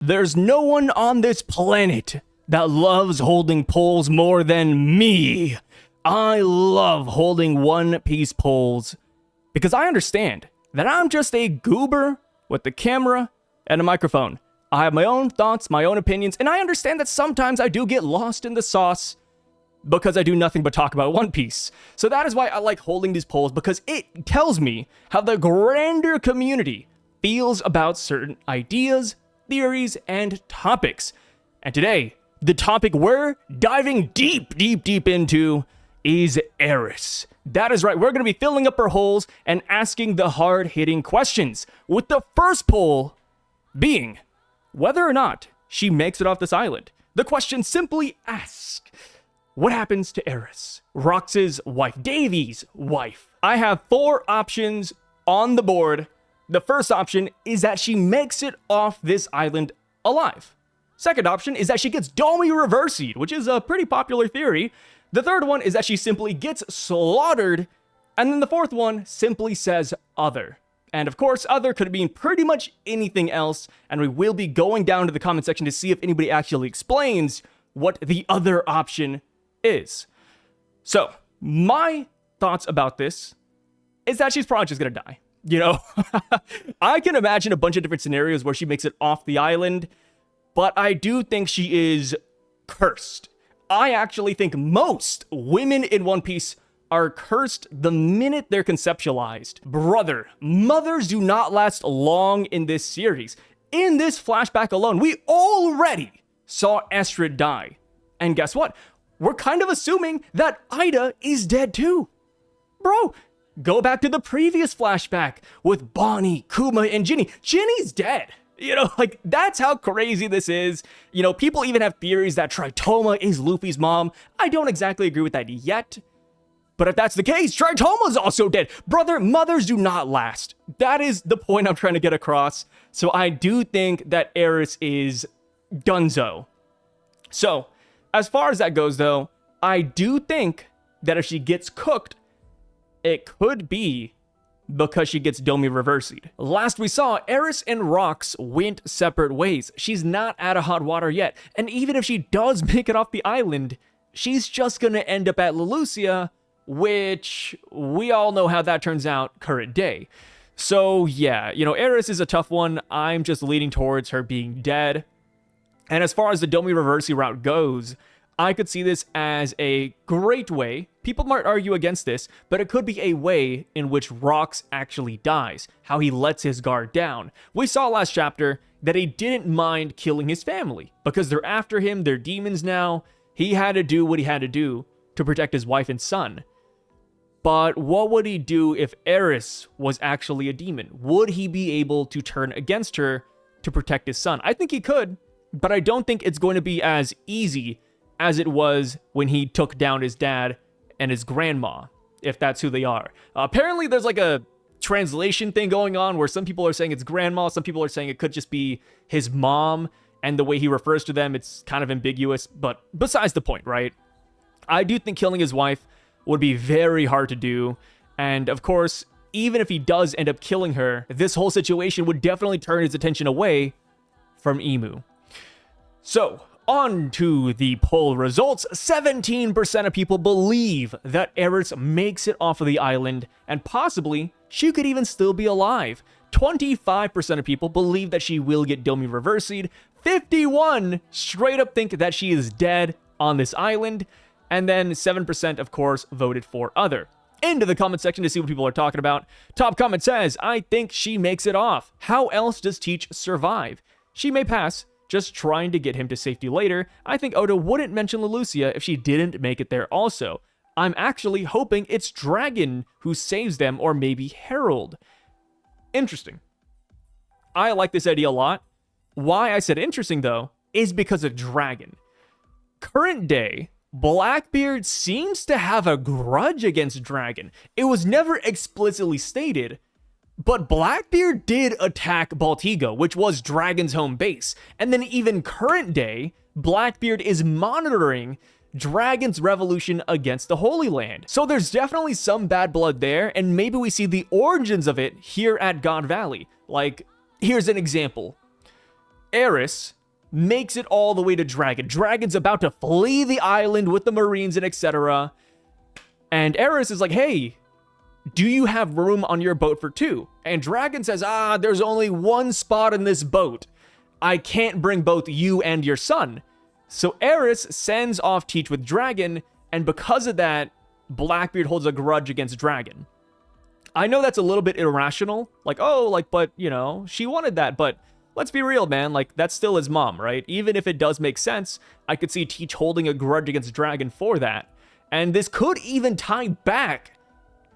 There's no one on this planet that loves holding poles more than me. I love holding One Piece poles because I understand that I'm just a goober with the camera and a microphone. I have my own thoughts, my own opinions, and I understand that sometimes I do get lost in the sauce because I do nothing but talk about One Piece. So that is why I like holding these polls, because it tells me how the grander community feels about certain ideas, theories, and topics. And today, the topic we're diving deep into is Aerys. That is right, we're going to be filling up her holes and asking the hard-hitting questions, with the first poll being whether or not she makes it off this island. The question simply asks, what happens to Aerys, Rocks' wife, Davy's wife? I have 4 options on the board. The first option is that she makes it off this island alive. Second option is that she gets Domi Reversi'd, which is a pretty popular theory. The third one is that she simply gets slaughtered. And then the fourth one simply says other. And of course, other could mean pretty much anything else. And we will be going down to the comment section to see if anybody actually explains what the other option is. So, my thoughts about this is that she's probably just gonna die. You know, I can imagine a bunch of different scenarios where she makes it off the island, but I do think she is cursed. I actually think most women in One Piece are cursed the minute they're conceptualized. Brother, mothers do not last long in this series. In this flashback alone, we already saw Estrid die. And guess what? We're kind of assuming that Ida is dead too. Bro, go back to the previous flashback with Bonnie, Kuma, and Ginny. Ginny's dead. You know, like, that's how crazy this is. You know, people even have theories that Tritoma is Luffy's mom. I don't exactly agree with that yet. But if that's the case, Tritoma's also dead. Brother, mothers do not last. That is the point I'm trying to get across. So I do think that Aerys is donezo. So, as far as that goes, though, I do think that if she gets cooked, it could be because she gets Domi Reversi'd. Last we saw, Aerys and Rocks went separate ways. She's not out of hot water yet. And even if she does make it off the island, she's just gonna end up at Lelucia, which we all know how that turns out current day. So yeah, you know, Aerys is a tough one. I'm just leaning towards her being dead. And as far as the Domi Reversi route goes, I could see this as a great way. People might argue against this, but it could be a way in which Rocks actually dies, how he lets his guard down. We saw last chapter that he didn't mind killing his family because they're after him, they're demons now. He had to do what he had to do to protect his wife and son. But what would he do if Aerys was actually a demon? Would he be able to turn against her to protect his son? I think he could, but I don't think it's going to be as easy as it was when he took down his dad and his grandma, if that's who they are. Apparently, there's like a translation thing going on where some people are saying it's grandma, some people are saying it could just be his mom, and the way he refers to them, it's kind of ambiguous, but besides the point, right? I do think killing his wife would be very hard to do, and of course, even if he does end up killing her, this whole situation would definitely turn his attention away from Emu. So, on to the poll results. 17% of people believe that Aerys makes it off of the island, and possibly she could even still be alive. 25% of people believe that she will get Domi Reversi'd. 51 straight up think that she is dead on this island, and then 7%, of course, voted for other. Into the comment section to see what people are talking about. Top comment says, I think she makes it off. How else does Teach survive? She may pass, just trying to get him to safety later. I think Oda wouldn't mention Lelucia if she didn't make it there also. I'm actually hoping it's Dragon who saves them, or maybe Herald. Interesting. I like this idea a lot. Why I said interesting, though, is because of Dragon. Current day, Blackbeard seems to have a grudge against Dragon. It was never explicitly stated, but Blackbeard did attack Baltigo, which was Dragon's home base. And then even current day, Blackbeard is monitoring Dragon's revolution against the Holy Land. So there's definitely some bad blood there, and maybe we see the origins of it here at God Valley. Like, here's an example. Aerys makes it all the way to Dragon. Dragon's about to flee the island with the Marines and etc. And Aerys is like, hey, do you have room on your boat for 2? And Dragon says, there's only 1 spot in this boat. I can't bring both you and your son. So Aerys sends off Teach with Dragon, and because of that, Blackbeard holds a grudge against Dragon. I know that's a little bit irrational. But, she wanted that. But let's be real, man. That's still his mom, right? Even if it does make sense, I could see Teach holding a grudge against Dragon for that. And this could even tie back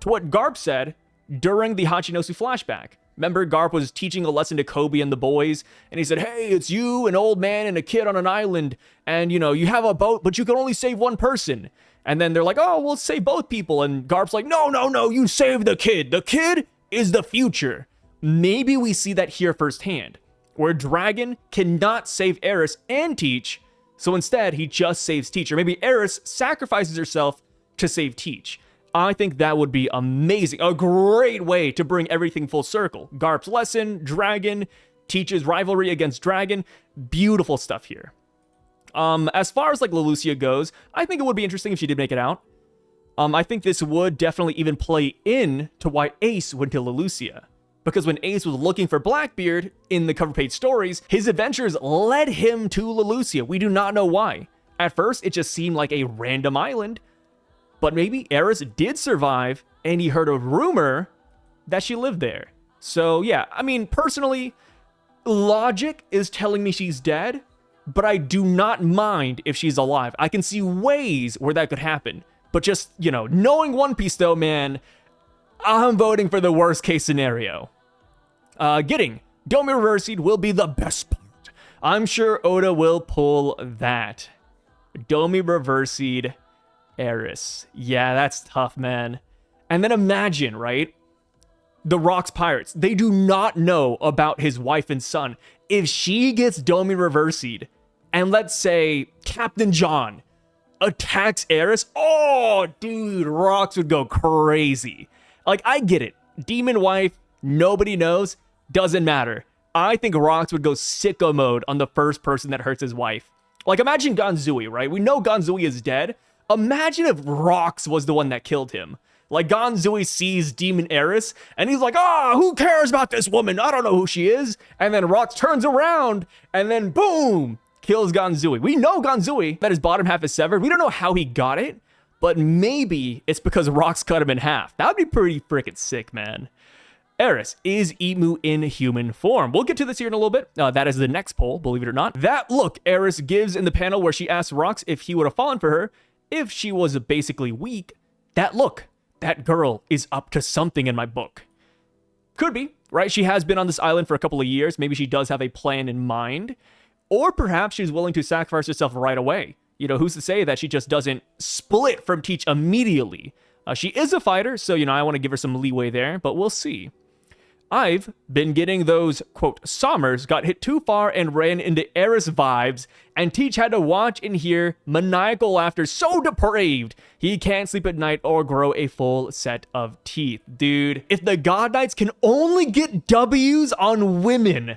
to what Garp said during the Hachinosu flashback. Remember, Garp was teaching a lesson to Kobe and the boys, and he said, hey, it's you, an old man, and a kid on an island, and, you have a boat, but you can only save 1 person. And then they're like, oh, we'll save both people. And Garp's like, no, you save the kid. The kid is the future. Maybe we see that here firsthand, where Dragon cannot save Aerys and Teach, so instead he just saves Teach. Or maybe Aerys sacrifices herself to save Teach. I think that would be amazing. A great way to bring everything full circle. Garp's lesson, Dragon, Teach's rivalry against Dragon. Beautiful stuff here. As far as Leloucia goes, I think it would be interesting if she did make it out. I think this would definitely even play in to why Ace went to Leloucia. Because when Ace was looking for Blackbeard in the cover page stories, his adventures led him to Leloucia. We do not know why. At first, it just seemed like a random island. But maybe Aerys did survive, and he heard a rumor that she lived there. So yeah, I mean, personally, logic is telling me she's dead, but I do not mind if she's alive. I can see ways where that could happen. But just, knowing One Piece though, man, I'm voting for the worst case scenario. Getting Domi Reversi will be the best part. I'm sure Oda will pull that. Domi Reversi Aerys. Yeah, that's tough, man. And then imagine, right? The Rocks pirates, they do not know about his wife and son. If she gets Domi Reversi'd, and let's say Captain John attacks Aerys, oh, dude, Rocks would go crazy. I get it. Demon wife, nobody knows, doesn't matter. I think Rocks would go sicko mode on the first person that hurts his wife. Imagine Ganzui, right? We know Ganzui is dead. Imagine if Rocks was the one that killed him. Ganzui sees Demon Aerys, and he's like, who cares about this woman? I don't know who she is. And then Rocks turns around, and then boom, kills Ganzui. We know Ganzui, that his bottom half is severed. We don't know how he got it, but maybe it's because Rocks cut him in half. That would be pretty freaking sick, man. Aerys, is Imu in human form? We'll get to this here in a little bit. That is the next poll, believe it or not. That look Aerys gives in the panel where she asks Rocks if he would have fallen for her, if she was basically weak. That look, that girl is up to something in my book. Could be, right? She has been on this island for a couple of years. Maybe she does have a plan in mind. Or perhaps she's willing to sacrifice herself right away. Who's to say that she just doesn't split from Teach immediately? She is a fighter, so, I want to give her some leeway there, but we'll see. I've been getting those, quote, Sommers got hit too far and ran into Aerys vibes, and Teach had to watch and hear maniacal laughter so depraved he can't sleep at night or grow a full set of teeth. Dude, if the God Knights can only get W's on women,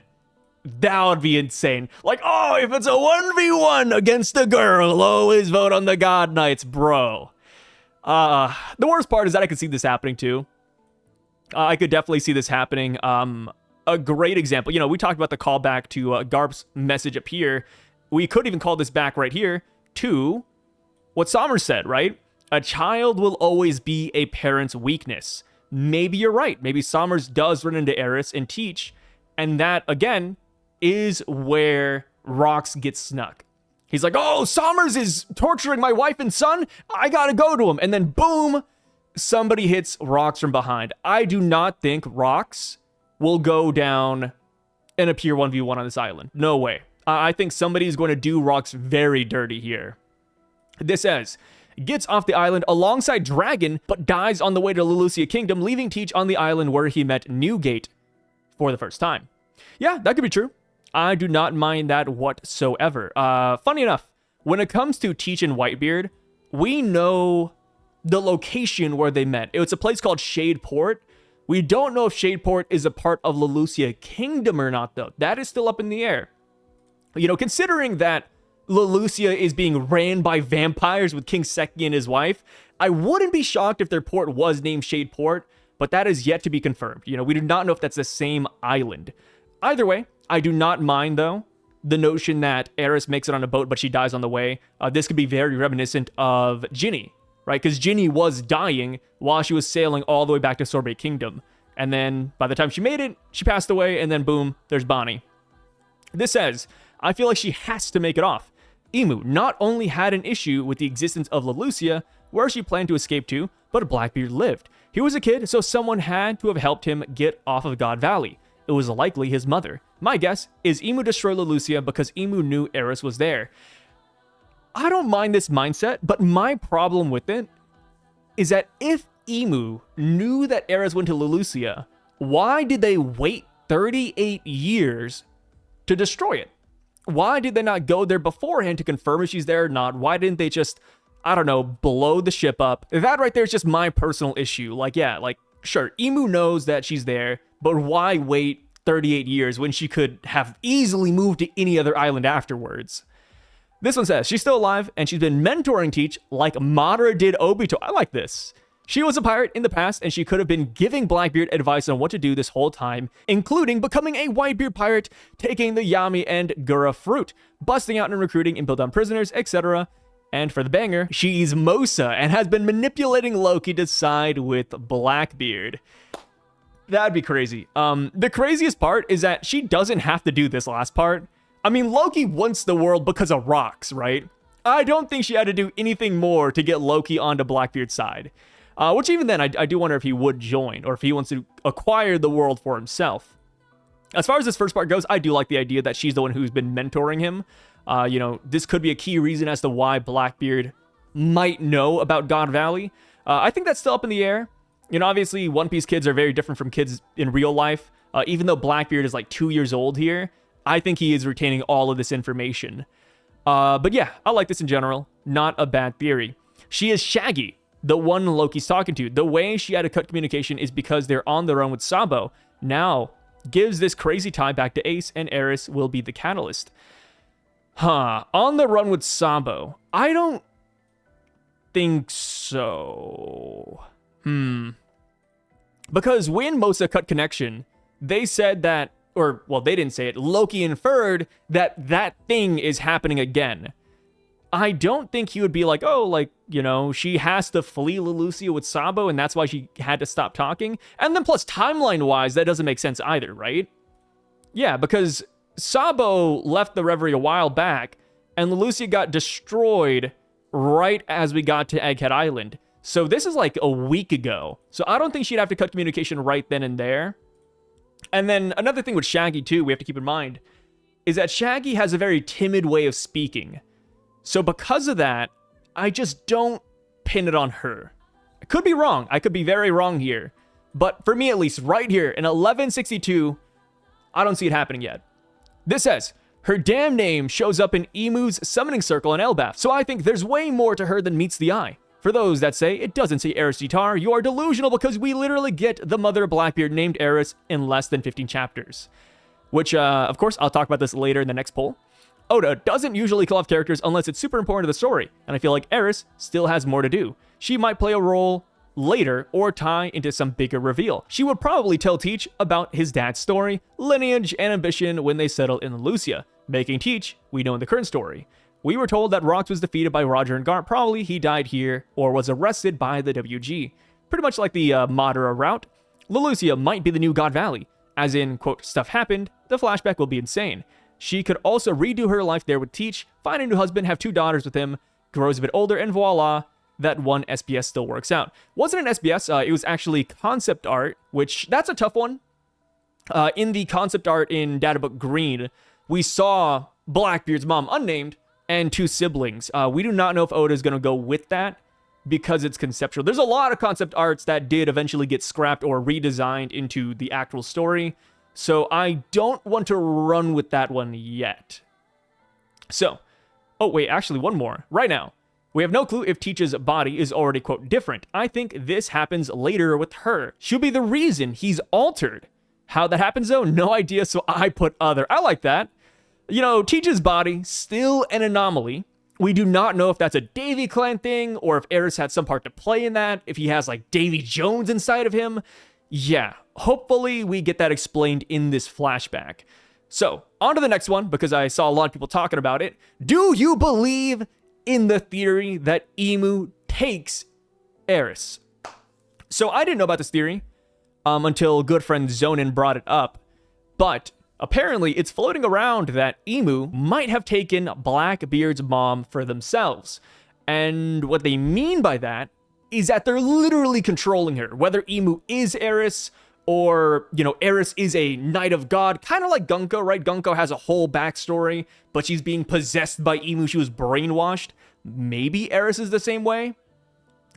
that would be insane. If it's a 1v1 against a girl, always vote on the God Knights, bro. The worst part is that I could see this happening too. I could definitely see this happening. A great example, we talked about the callback to Garp's message up here. We could even call this back right here to what Sommers said, right? A child will always be a parent's weakness. Maybe you're right. Maybe Sommers does run into Aerys and Teach, and that, again, is where Rocks gets snuck. He's like, oh, Sommers is torturing my wife and son. I gotta go to him. And then boom, somebody hits Rocks from behind. I do not think Rocks will go down and appear 1v1 on this island. No way. I think somebody is going to do Rocks very dirty here. This says, gets off the island alongside Dragon, but dies on the way to Leloucia Kingdom, leaving Teach on the island where he met Newgate for the first time. Yeah, that could be true. I do not mind that whatsoever. Funny enough, when it comes to Teach and Whitebeard, we know the location where they met. It's a place called Shadeport. We don't know if Shadeport is a part of Leloucia Kingdom or not, though. That is still up in the air. You know, considering that Lelucia is being ran by vampires with King Seki and his wife, I wouldn't be shocked if their port was named Shade Port, but that is yet to be confirmed. You know, we do not know if that's the same island. Either way, I do not mind, though, the notion that Aerys makes it on a boat, but she dies on the way. This could be very reminiscent of Ginny, right? Because Ginny was dying while she was sailing all the way back to Sorbet Kingdom. And then by the time she made it, she passed away, and then boom, there's Bonnie. This says, I feel like she has to make it off. Emu not only had an issue with the existence of Lelucia, where she planned to escape to, but Blackbeard lived. He was a kid, so someone had to have helped him get off of God Valley. It was likely his mother. My guess is Emu destroyed Lelucia because Emu knew Aerys was there. I don't mind this mindset, but my problem with it is that if Emu knew that Aerys went to Lelucia, why did they wait 38 years to destroy it? Why did they not go there beforehand to confirm if she's there or not? Why didn't they just, I don't know, blow the ship up? That right there is just my personal issue. Like, yeah, like, sure, Emu knows that she's there, but why wait 38 years when she could have easily moved to any other island afterwards? This one says, she's still alive, and she's been mentoring Teach like Madara did Obito. I like this. She was a pirate in the past, and she could have been giving Blackbeard advice on what to do this whole time, including becoming a Whitebeard pirate, taking the Yami and Gura fruit, busting out and recruiting and build on prisoners, etc. And for the banger, she's Mosa, and has been manipulating Loki to side with Blackbeard. That'd be crazy. The craziest part is that she doesn't have to do this last part. I mean, Loki wants the world because of rocks, right? I don't think she had to do anything more to get Loki onto Blackbeard's side. Which even then, I do wonder if he would join, or if he wants to acquire the world for himself. As far as this first part goes, I do like the idea that she's the one who's been mentoring him. You know, this could be a key reason as to why Blackbeard might know about God Valley. I think that's still up in the air. You know, obviously, One Piece kids are very different from kids in real life. Even though Blackbeard is like 2 years old here, I think he is retaining all of this information. But yeah, I like this in general. Not a bad theory. She is Shaggy, the one Loki's talking to. The way she had to cut communication is because they're on their own with Sabo. Now, gives this crazy tie back to Ace, and Aerys will be the catalyst. On the run with Sabo. I don't think so. Because when Mosa cut connection, they said that, or, well, they didn't say it, Loki inferred that that thing is happening again. I don't think he would be like, oh, like, you know, she has to flee Lelucia with Sabo, and that's why she had to stop talking. And then plus, timeline-wise, that doesn't make sense either, right? Yeah, because Sabo left the Reverie a while back, and Lelucia got destroyed right as we got to Egghead Island. So this is like a week ago. So I don't think she'd have to cut communication right then and there. And then another thing with Shaggy, too, we have to keep in mind, is that Shaggy has a very timid way of speaking. So because of that, I just don't pin it on her. I could be wrong. I could be very wrong here. But for me, at least, right here in 1162, I don't see it happening yet. This says, her damn name shows up in Emu's summoning circle in Elbaf, so I think there's way more to her than meets the eye. For those that say it doesn't say Eris D Tar, you are delusional because we literally get the mother of Blackbeard named Aerys in less than 15 chapters. Which, of course, I'll talk about this later in the next poll. Oda doesn't usually kill off characters unless it's super important to the story, and I feel like Aerys still has more to do. She might play a role later or tie into some bigger reveal. She would probably tell Teach about his dad's story, lineage, and ambition when they settle in Lucia, making Teach we know in the current story. We were told that Rocks was defeated by Roger and Garp. Probably he died here or was arrested by the WG. Pretty much like the Madara route. Lelucia might be the new God Valley. As in, quote, stuff happened, the flashback will be insane. She could also redo her life there with Teach, find a new husband, have 2 daughters with him, grows a bit older, and voila, that one SBS still works out. Wasn't an SBS, it was actually concept art, which, that's a tough one. In the concept art in Databook Green, we saw Blackbeard's mom, unnamed, and 2 siblings. We do not know if Oda is going to go with that because it's conceptual. There's a lot of concept arts that did eventually get scrapped or redesigned into the actual story. So I don't want to run with that one yet. So, oh wait, actually one more. Right now, we have no clue if Teach's body is already, quote, different. I think this happens later with her. She'll be the reason he's altered. How that happens though, no idea, so I put other. I like that. You know, Teach's body, still an anomaly. We do not know if that's a Davy Clan thing or if Aerys had some part to play in that, if he has like Davy Jones inside of him. Yeah, hopefully we get that explained in this flashback. So, on to the next one, because I saw a lot of people talking about it. Do you believe in the theory that Emu takes Aerys? So, I didn't know about this theory until good friend Zonin brought it up, but apparently it's floating around that Emu might have taken Blackbeard's mom for themselves. And what they mean by that is that they're literally controlling her, whether Emu is Aerys or, you know, Aerys is a Knight of God, kind of like Gunko, right? Gunko has a whole backstory, but she's being possessed by Emu. She was brainwashed. Maybe Aerys is the same way.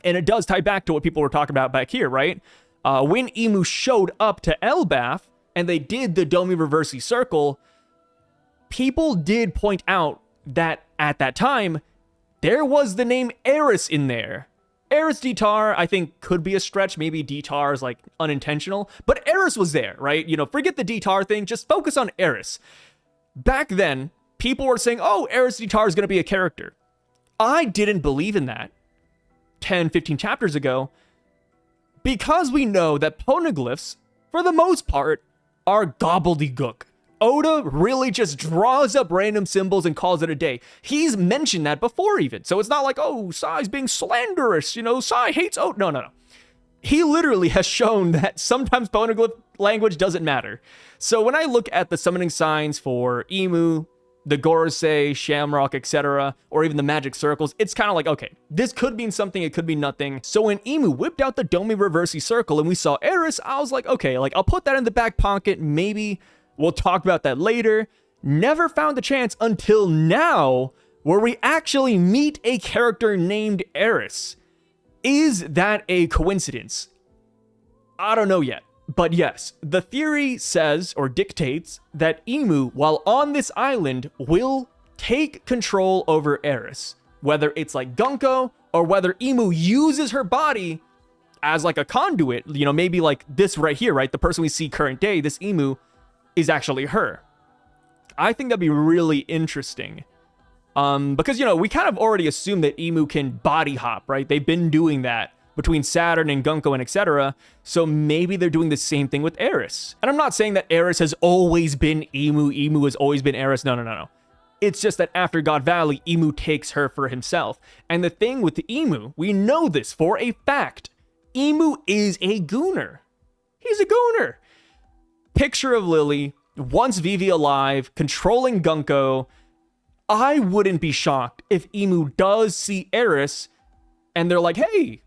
And it does tie back to what people were talking about back here, right? When Emu showed up to Elbaf and they did the Domi Reversi circle, people did point out that at that time, there was the name Aerys in there. Eris D Tar, I think, could be a stretch. Maybe D Tar is like unintentional, but Aerys was there, right? You know, forget the D Tar thing. Just focus on Aerys. Back then, people were saying, oh, Eris D Tar is going to be a character. I didn't believe in that 10, 15 chapters ago because we know that poneglyphs, for the most part, are gobbledygook. Oda really just draws up random symbols and calls it a day. He's mentioned that before even. So it's not like, oh, Sai's being slanderous, you know, Sai hates Oda. No. He literally has shown that sometimes poneglyph language doesn't matter. So when I look at the summoning signs for Emu, the Gorosei, Shamrock, etc., or even the magic circles, it's kind of like, okay, this could mean something, it could mean nothing. So when Emu whipped out the Domi Reversi circle and we saw Aerys, I was like, okay, like I'll put that in the back pocket, maybe we'll talk about that later. Never found the chance until now where we actually meet a character named Aerys. Is that a coincidence? I don't know yet. But yes, the theory says or dictates that Emu, while on this island, will take control over Aerys. Whether it's like Gunko or whether Emu uses her body as like a conduit, you know, maybe like this right here, right? The person we see current day, this Emu, is actually her. I think that'd be really interesting. Because, you know, we kind of already assume that Emu can body hop, right? They've been doing that between Saturn and Gunko and etc. So maybe they're doing the same thing with Aerys. And I'm not saying that Aerys has always been Emu, Emu has always been Aerys. No. It's just that after God Valley, Emu takes her for himself. And the thing with the Emu, we know this for a fact. Emu is a gooner. He's a gooner. Picture of Lily, once Vivi alive, controlling Gunko. I wouldn't be shocked if Emu does see Aerys and they're like, hey,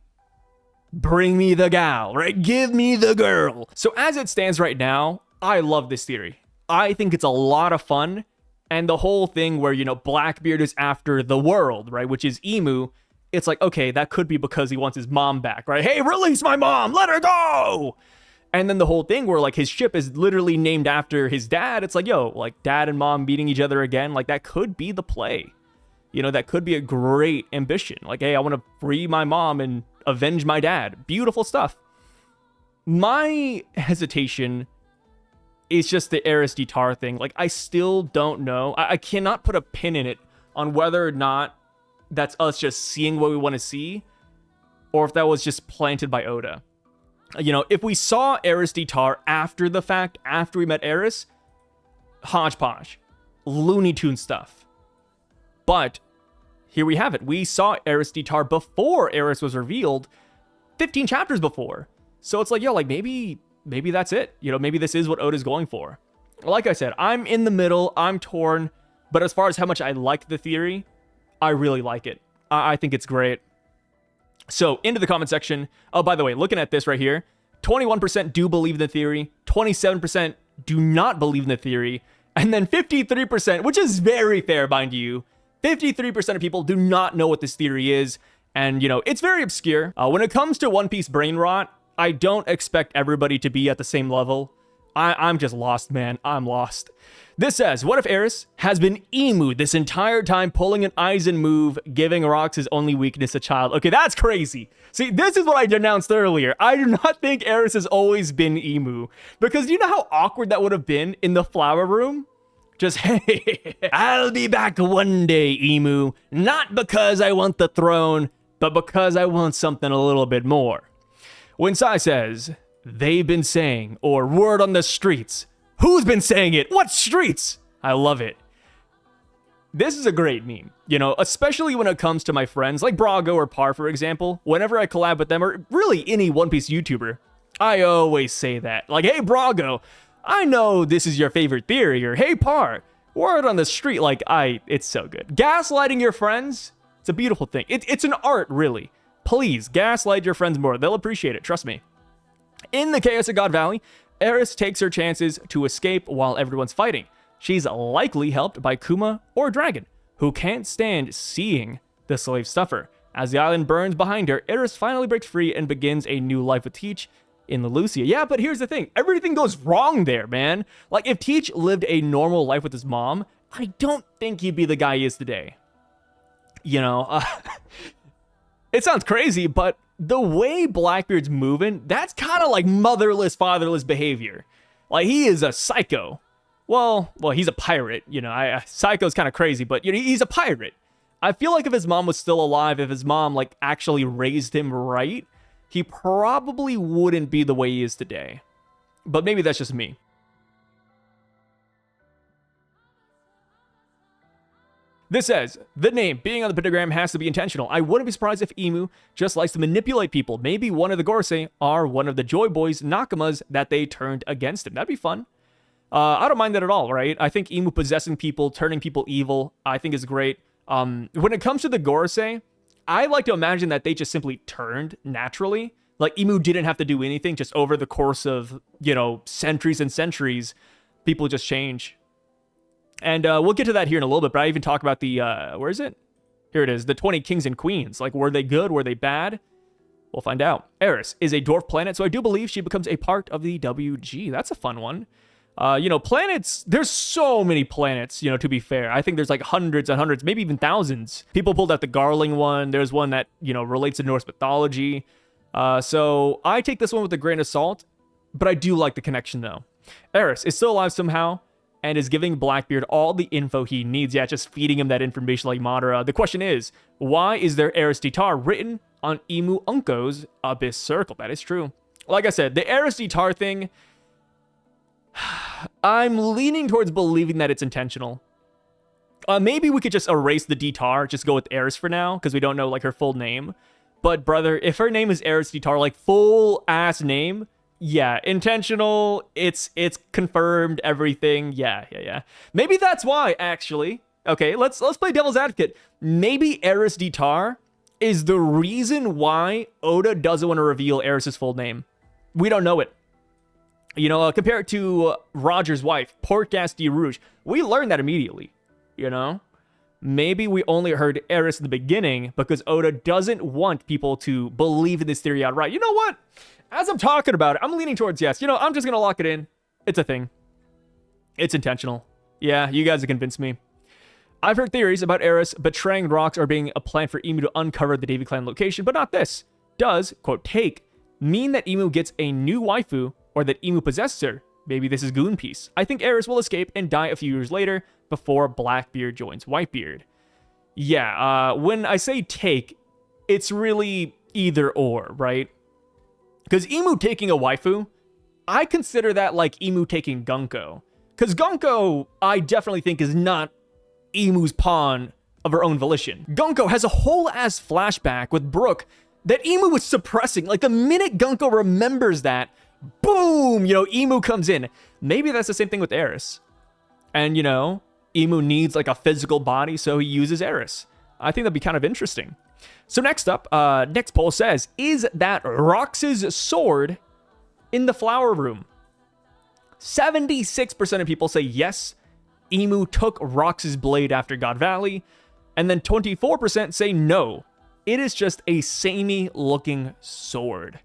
bring me the gal, right? Give me the girl. So as it stands right now, I love this theory. I think it's a lot of fun. And the whole thing where, you know, Blackbeard is after the world, right? Which is Emu. It's like, okay, that could be because he wants his mom back, right? Hey, release my mom, let her go. And then the whole thing where like his ship is literally named after his dad. It's like, yo, like dad and mom meeting each other again. Like that could be the play. You know, that could be a great ambition. Like, hey, I want to free my mom and avenge my dad. Beautiful stuff. My hesitation is just the Eris D Tar thing. Like, I still don't know. I cannot put a pin in it on whether or not that's us just seeing what we want to see or if that was just planted by Oda. You know, if we saw Eris D Tar after the fact, after we met Aerys, hodgepodge, Looney Tune stuff. But here we have it. We saw Eris D Tar before Aerys was revealed, 15 chapters before. So it's like, yo, like maybe that's it. You know, maybe this is what Oda's going for. Like I said, I'm in the middle. I'm torn. But as far as how much I like the theory, I really like it. I think it's great. So, into the comment section. Oh, by the way, looking at this right here, 21% do believe in the theory, 27% do not believe in the theory, and then 53%, which is very fair, mind you, 53% of people do not know what this theory is, and, you know, it's very obscure. When it comes to One Piece brain rot, I don't expect everybody to be at the same level. I'm just lost, man. I'm lost. This says, what if Aerys has been Emu this entire time, pulling an Aizen move, giving Rocks his only weakness, a child? Okay, that's crazy. See, this is what I denounced earlier. I do not think Aerys has always been Emu. Because you know how awkward that would have been in the flower room? Just, hey, I'll be back one day, Emu. Not because I want the throne, but because I want something a little bit more. When Sai says, they've been saying, or word on the streets. Who's been saying it? What streets? I love it. This is a great meme, you know, especially when it comes to my friends like Brago or Par, for example. Whenever I collab with them, or really any One Piece YouTuber, I always say that. Like, hey, Brago, I know this is your favorite theory, or hey, Par, word on the street. Like, it's so good. Gaslighting your friends, it's a beautiful thing. It's an art, really. Please, gaslight your friends more. They'll appreciate it, trust me. In the chaos of God Valley, Aerys takes her chances to escape while everyone's fighting. She's likely helped by Kuma or Dragon, who can't stand seeing the slave suffer. As the island burns behind her, Aerys finally breaks free and begins a new life with Teach in the Lucia. Yeah, but here's the thing. Everything goes wrong there, man. Like, if Teach lived a normal life with his mom, I don't think he'd be the guy he is today. You know, it sounds crazy, but the way Blackbeard's moving, that's kind of like motherless, fatherless behavior. Like, he is a psycho. Well, he's a pirate, you know. Psycho's kind of crazy, but you know, he's a pirate. I feel like if his mom was still alive, if his mom like actually raised him right, he probably wouldn't be the way he is today. But maybe that's just me. This says, the name being on the pentagram has to be intentional. I wouldn't be surprised if Emu just likes to manipulate people. Maybe one of the Gorosei are one of the Joy Boys, Nakamas, that they turned against him. That'd be fun. I don't mind that at all, right? I think Emu possessing people, turning people evil, I think is great. When it comes to the Gorosei, I like to imagine that they just simply turned naturally. Like, Emu didn't have to do anything, just over the course of, you know, centuries and centuries, people just change. And we'll get to that here in a little bit, but I even talk about the, where is it? Here it is, the 20 kings and queens. Like, were they good? Were they bad? We'll find out. Aerys is a dwarf planet, so I do believe she becomes a part of the WG. That's a fun one. You know, planets, there's so many planets, you know, to be fair. I think there's like hundreds and hundreds, maybe even thousands. People pulled out the Garling one. There's one that, you know, relates to Norse mythology. So I take this one with a grain of salt, but I do like the connection, though. Aerys is still alive somehow and is giving Blackbeard all the info he needs. Yeah, just feeding him that information like Madara. The question is, why is there Eris D Tar written on Emu Unko's Abyss Circle? That is true. Like I said, the Eris D Tar thing, I'm leaning towards believing that it's intentional. Maybe we could just erase the D Tar, just go with Aerys for now, because we don't know like her full name. But brother, if her name is Eris D Tar, like full ass name, yeah, intentional, it's confirmed, everything. Yeah. Maybe that's why, actually. Okay, let's play devil's advocate. Maybe Eris D Tar is the reason why Oda doesn't want to reveal Aerys' full name. We don't know it. You know, compare it to Roger's wife, Portgas de Rouge. We learned that immediately, you know? Maybe we only heard Aerys in the beginning because Oda doesn't want people to believe in this theory outright. You know what? As I'm talking about it, I'm leaning towards yes. You know, I'm just going to lock it in. It's a thing. It's intentional. Yeah, you guys have convinced me. I've heard theories about Aerys betraying Rocks or being a plan for Emu to uncover the Davy Clan location, but not this. Does, quote, take, mean that Emu gets a new waifu or that Emu possesses her? Maybe this is Goon Piece. I think Aerys will escape and die a few years later before Blackbeard joins Whitebeard. Yeah, when I say take, it's really either or, right? Because Emu taking a waifu, I consider that like Emu taking Gunko. Because Gunko, I definitely think, is not Emu's pawn of her own volition. Gunko has a whole ass flashback with Brook that Emu was suppressing. Like, the minute Gunko remembers that, boom, you know, Emu comes in. Maybe that's the same thing with Aerys. And, you know, Emu needs like a physical body, so he uses Aerys. I think that'd be kind of interesting. So next up, next poll says, is that Rox's sword in the flower room? 76% of people say yes, Emu took Rox's blade after God Valley. And then 24% say no, it is just a samey looking sword.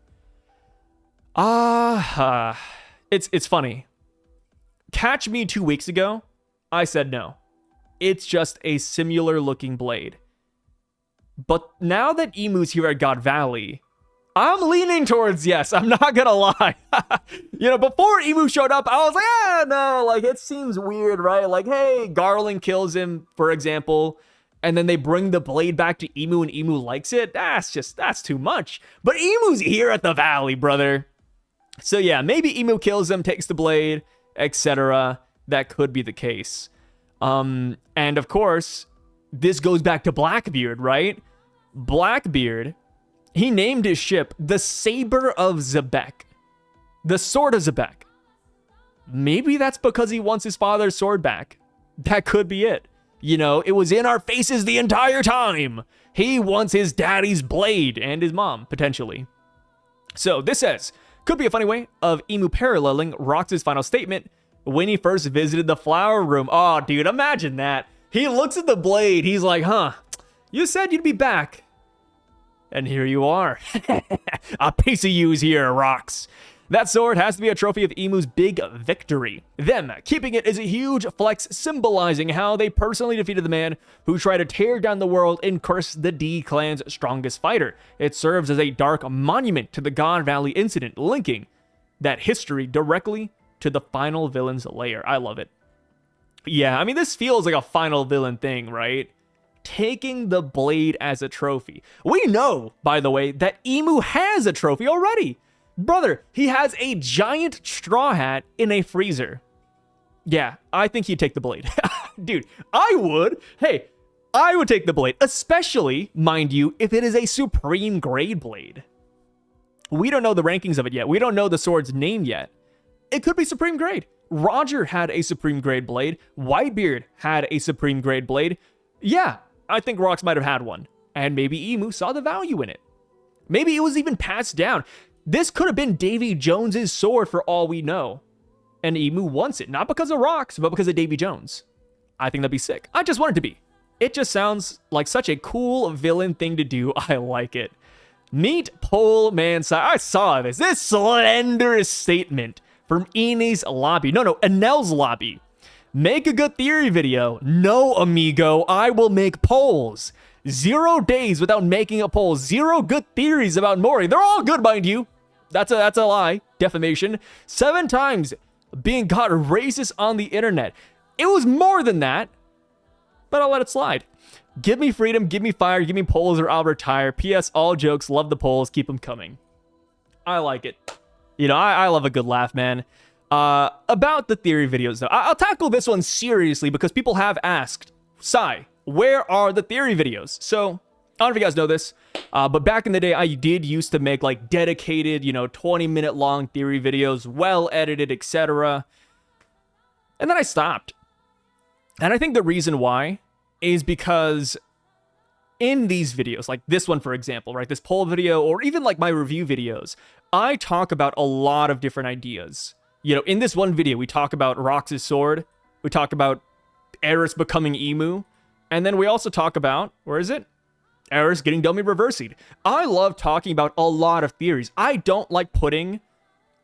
It's funny. Catch me 2 weeks ago, I said no. It's just a similar looking blade. But now that Emu's here at God Valley, I'm leaning towards yes. I'm not gonna lie. Before Emu showed up, I was like, no, like it seems weird, right? Like, hey, Garland kills him, for example, and then they bring the blade back to Emu and Emu likes it. That's too much. But Emu's here at the valley, brother. So yeah, maybe Emu kills him, takes the blade, etc. That could be the case. And of course, this goes back to Blackbeard, right? Blackbeard, he named his ship the Saber of Xebec. The Sword of Xebec. Maybe that's because he wants his father's sword back. That could be it. It was in our faces the entire time. He wants his daddy's blade and his mom, potentially. So this says, could be a funny way of Emu paralleling Rocks' final statement when he first visited the flower room. Oh, dude, imagine that. He looks at the blade. He's like, you said you'd be back. And here you are. A piece of you's here, Rocks. That sword has to be a trophy of Emu's big victory. Them keeping it is a huge flex, symbolizing how they personally defeated the man who tried to tear down the world and curse the D clan's strongest fighter. It serves as a dark monument to the God Valley incident, linking that history directly to the final villain's lair. I love it. Yeah, I mean, this feels like a final villain thing, right? Taking the blade as a trophy. We know, by the way, that Emu has a trophy already. Brother, he has a giant straw hat in a freezer. Yeah, I think he'd take the blade. Dude, I would. Hey, I would take the blade, especially, mind you, if it is a supreme grade blade. We don't know the rankings of it yet. We don't know the sword's name yet. It could be supreme grade. Roger had a supreme grade blade. Whitebeard had a supreme grade blade. Yeah, I think Rocks might have had one. And maybe Emu saw the value in it. Maybe it was even passed down. This could have been Davy Jones's sword for all we know. And Emu wants it, not because of Rocks, but because of Davy Jones. I think that'd be sick. I just want it to be. It just sounds like such a cool villain thing to do. I like it. Meet Pole Man. I saw this. This slenderous statement from Ene's lobby. No, Enel's lobby. Make a good theory video. No, amigo, I will make polls. 0 days without making a poll. 0 good theories about Mori. They're all good, mind you. That's a lie. Defamation. 7 times being caught racist on the internet. It was more than that, but I'll let it slide. Give me freedom, give me fire, give me polls or I'll retire. P.S. All jokes, love the polls, keep them coming. I like it. I love a good laugh, man. About the theory videos, though, I'll tackle this one seriously because people have asked, Sai, where are the theory videos? So, I don't know if you guys know this, but back in the day, I did used to make like dedicated, 20-minute long theory videos, well edited, etc. And then I stopped. And I think the reason why is because in these videos, like this one, for example, right, this poll video, or even like my review videos, I talk about a lot of different ideas. In this one video, we talk about Rocks' sword, we talk about Aerys becoming Emu, and then we also talk about, where is it? Aerys getting Domi Reversi'd. I love talking about a lot of theories. I don't like putting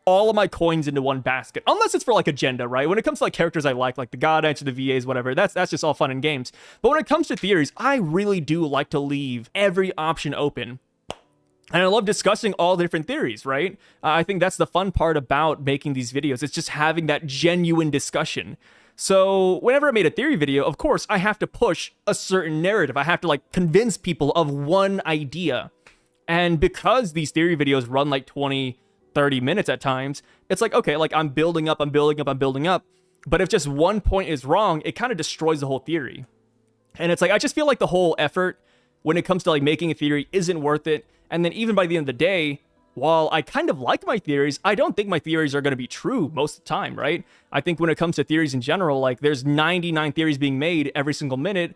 all of my coins into one basket, unless it's for like agenda, right? When it comes to like characters I like the God Knights or the VAs, whatever, that's just all fun and games. But when it comes to theories, I really do like to leave every option open. And I love discussing all the different theories, right? I think that's the fun part about making these videos. It's just having that genuine discussion. So whenever I made a theory video, of course, I have to push a certain narrative. I have to like convince people of one idea. And because these theory videos run like 20, 30 minutes at times, it's like, okay, like I'm building up. But if just one point is wrong, it kind of destroys the whole theory. And it's like, I just feel like the whole effort when it comes to like making a theory isn't worth it. And then even by the end of the day, while I kind of like my theories, I don't think my theories are going to be true most of the time, right? I think when it comes to theories in general, like there's 99 theories being made every single minute,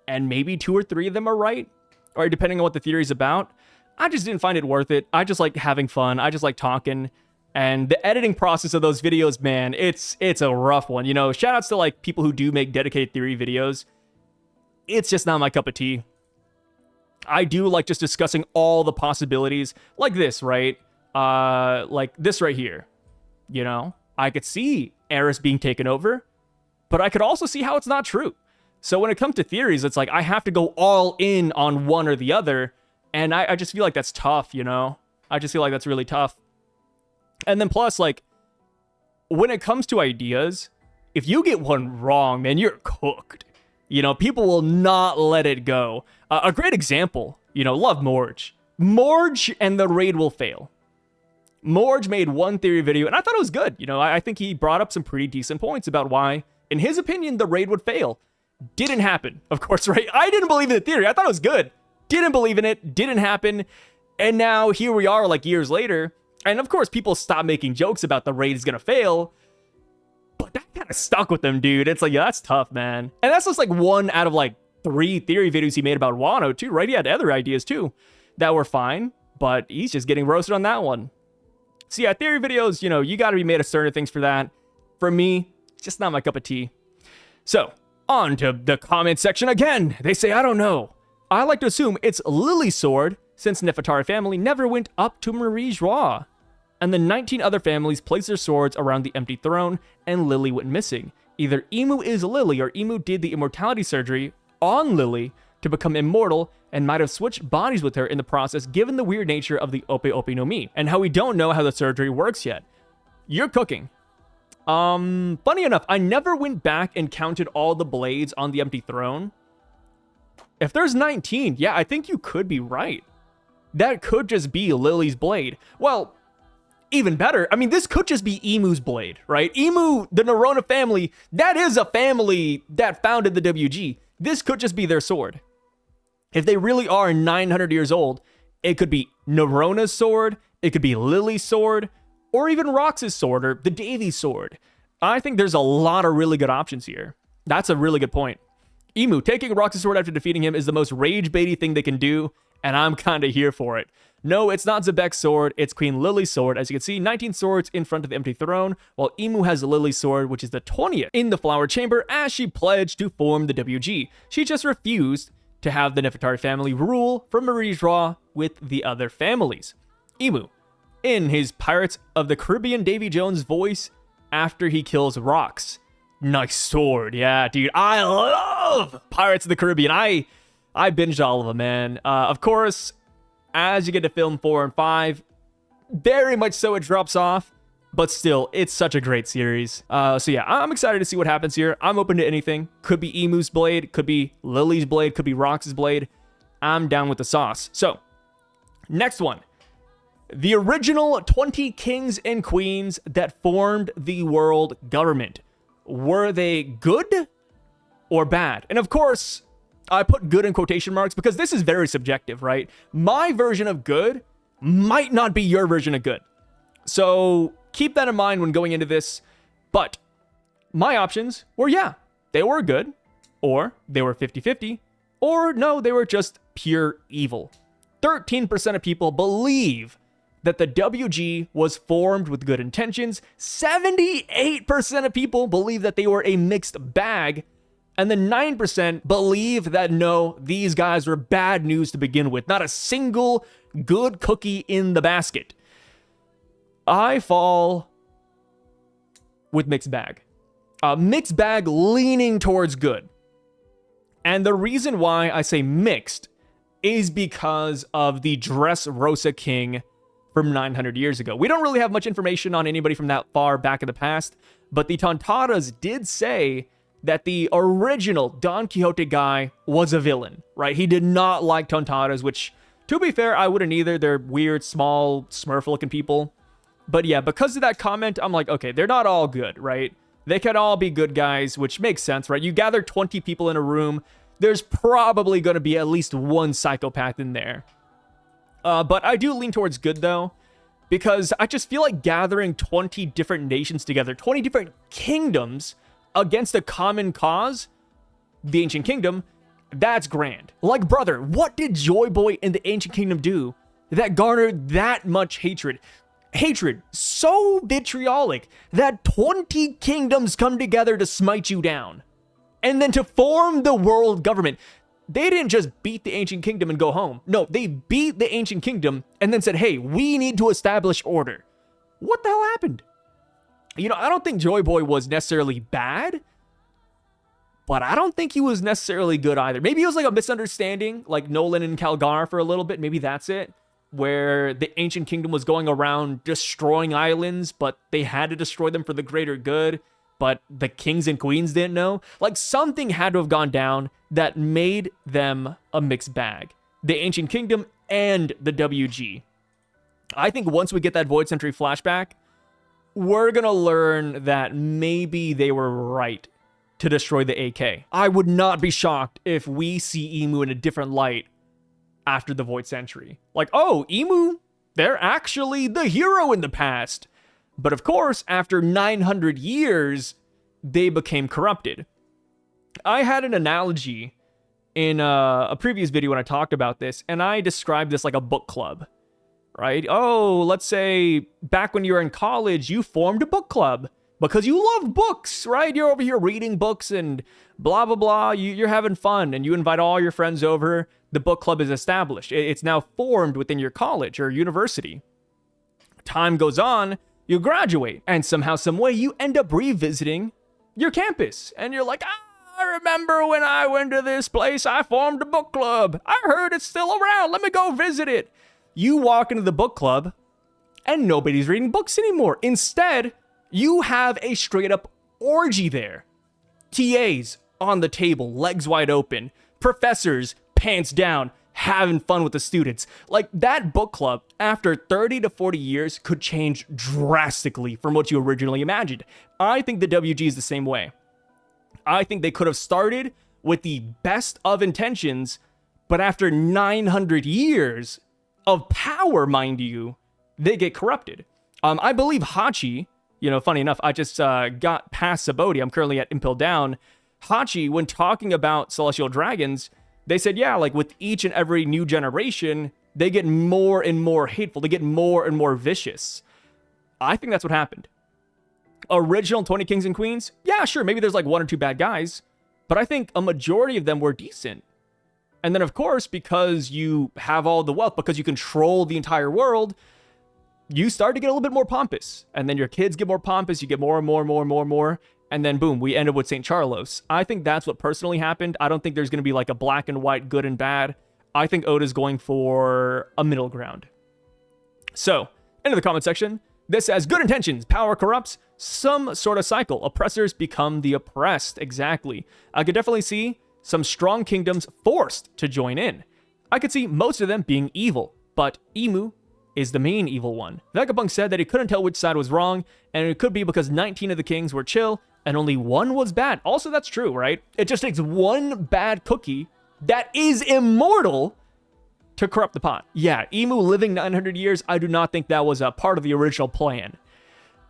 and maybe 2 or 3 of them are right, or depending on what the theory is about. I just didn't find it worth it. I just like having fun. I just like talking. And the editing process of those videos, man, it's a rough one. Shout outs to like people who do make dedicated theory videos. It's just not my cup of tea. I do like just discussing all the possibilities like this, right? Like this right here. I could see Aerys being taken over, but I could also see how it's not true. So when it comes to theories, it's like I have to go all in on one or the other. And I just feel like that's tough, you know? I just feel like that's really tough. And then plus, like, when it comes to ideas, if you get one wrong, man, you're cooked. You know, people will not let it go. A great example, you know, love Morge. Morge and the raid will fail. Morge made one theory video, and I thought it was good. You know, I think he brought up some pretty decent points about why, in his opinion, the raid would fail. Didn't happen, of course, right? I didn't believe in the theory. I thought it was good. Didn't believe in it. Didn't happen. And now here we are, like, years later. And of course, people stop making jokes about the raid is going to fail. But that kind of stuck with them, dude. It's like, yeah, that's tough, man. And that's just like one out of like 3 theory videos he made about Wano, too, right? He had other ideas, too, that were fine. But he's just getting roasted on that one. So yeah, theory videos, you know, you got to be made of certain things for that. For me, just not my cup of tea. So, on to the comment section again. They say, I don't know. I like to assume it's Lily's sword, since Nefertari family never went up to Marie Joie. And the 19 other families placed their swords around the empty throne, and Lily went missing. Either Imu is Lily, or Imu did the immortality surgery on Lily to become immortal, and might have switched bodies with her in the process, given the weird nature of the Ope Ope no Mi, and how we don't know how the surgery works yet. You're cooking. Funny enough, I never went back and counted all the blades on the empty throne. If there's 19, yeah, I think you could be right. That could just be Lily's blade. Well, even better, I mean, this could just be Imu's blade, right? Imu, the Nerona family, that is a family that founded the WG. This could just be their sword. If they really are 900 years old, it could be Nerona's sword, it could be Lily's sword, or even Rox's sword, or the Davy's sword. I think there's a lot of really good options here. That's a really good point. Imu, taking Rox's sword after defeating him is the most rage-baity thing they can do, and I'm kind of here for it. No, it's not Xebec's sword, it's Queen Lily's sword. As you can see, 19 swords in front of the empty throne, while Imu has Lily's sword, which is the 20th, in the flower chamber as she pledged to form the WG. She just refused to have the Nefertari family rule from Marie Joie with the other families. Imu, in his Pirates of the Caribbean Davy Jones voice after he kills Rocks. Nice sword, yeah, dude. I love Pirates of the Caribbean. I binged all of them, man. Of course, as you get to film 4 and 5, very much so it drops off, but still, it's such a great series. So yeah, I'm excited to see what happens here. I'm open to anything. Could be Imu's blade, could be Lily's blade, could be Rox's blade. I'm down with the sauce. So, next one. The original 20 kings and queens that formed the world government. Were they good or bad? And of course, I put good in quotation marks because this is very subjective, right? My version of good might not be your version of good. So keep that in mind when going into this. But my options were, yeah, they were good, or they were 50-50, or no, they were just pure evil. 13% of people believe that the WG was formed with good intentions. 78% of people believe that they were a mixed bag. And then 9% believe that no, these guys were bad news to begin with. Not a single good cookie in the basket. I fall with mixed bag. Mixed bag leaning towards good. And the reason why I say mixed is because of the Dressrosa King from 900 years ago. We don't really have much information on anybody from that far back in the past, but the Tontadas did say that the original Don Quixote guy was a villain, right? He did not like Tontadas, which, to be fair, I wouldn't either. They're weird, small, Smurf-looking people. But yeah, because of that comment, I'm like, okay, they're not all good, right? They can all be good guys, which makes sense, right? You gather 20 people in a room, there's probably going to be at least one psychopath in there. But I do lean towards good, though, because I just feel like gathering 20 different nations together, 20 different kingdoms against a common cause, the Ancient Kingdom, that's grand. Like, brother, what did Joy Boy and the Ancient Kingdom do that garnered that much hatred? Hatred so vitriolic that 20 kingdoms come together to smite you down. And then to form the world government. They didn't just beat the Ancient Kingdom and go home. No, they beat the Ancient Kingdom and then said, hey, we need to establish order. What the hell happened? You know, I don't think Joy Boy was necessarily bad, but I don't think he was necessarily good either. Maybe it was like a misunderstanding, like Nolan and Calgar for a little bit. Maybe that's it, where the ancient kingdom was going around destroying islands, but they had to destroy them for the greater good, but the kings and queens didn't know. Like, something had to have gone down that made them a mixed bag. The ancient kingdom and the WG. I think once we get that Void Century flashback, we're gonna learn that maybe they were right to destroy the AK. I would not be shocked if we see Emu in a different light after the Void Century. Like, oh, Emu, they're actually the hero in the past. But of course, after 900 years, they became corrupted. I had an analogy in a previous video when I talked about this, and I described this like a book club. Right? Oh, let's say back when you were in college, you formed a book club because you love books, right? You're over here reading books and blah, blah, blah. You're having fun and you invite all your friends over. The book club is established. It's now formed within your college or university. Time goes on, you graduate, and somehow, some way, you end up revisiting your campus. And you're like, I remember when I went to this place, I formed a book club. I heard it's still around. Let me go visit it. You walk into the book club and nobody's reading books anymore. Instead, you have a straight up orgy there. TAs on the table, legs wide open. Professors, pants down, having fun with the students. Like, that book club, after 30 to 40 years, could change drastically from what you originally imagined. I think the WG is the same way. I think they could have started with the best of intentions, but after 900 years of power, mind you, they get corrupted. I believe Hachi, funny enough, I just got past Saboti. I'm currently at Impel Down. Hachi, when talking about celestial dragons, they said, yeah, like with each and every new generation, they get more and more hateful. They get more and more vicious. I think that's what happened. Original 20 kings and queens, yeah, sure, maybe there's like one or two bad guys, but I think a majority of them were decent. And then, of course, because you have all the wealth, because you control the entire world, you start to get a little bit more pompous. And then your kids get more pompous, you get more and more and more and more and more. And then, boom, we end up with St. Charlos. I think that's what personally happened. I don't think there's going to be like a black and white, good and bad. I think Oda's going for a middle ground. So, into the comment section. This has good intentions. Power corrupts. Some sort of cycle. Oppressors become the oppressed. Exactly. I could definitely see some strong kingdoms forced to join in. I could see most of them being evil, but Emu is the main evil one. Vegapunk said that he couldn't tell which side was wrong, and it could be because 19 of the kings were chill, and only one was bad. Also, that's true, right? It just takes one bad cookie that is immortal to corrupt the pot. Yeah, Emu living 900 years, I do not think that was a part of the original plan.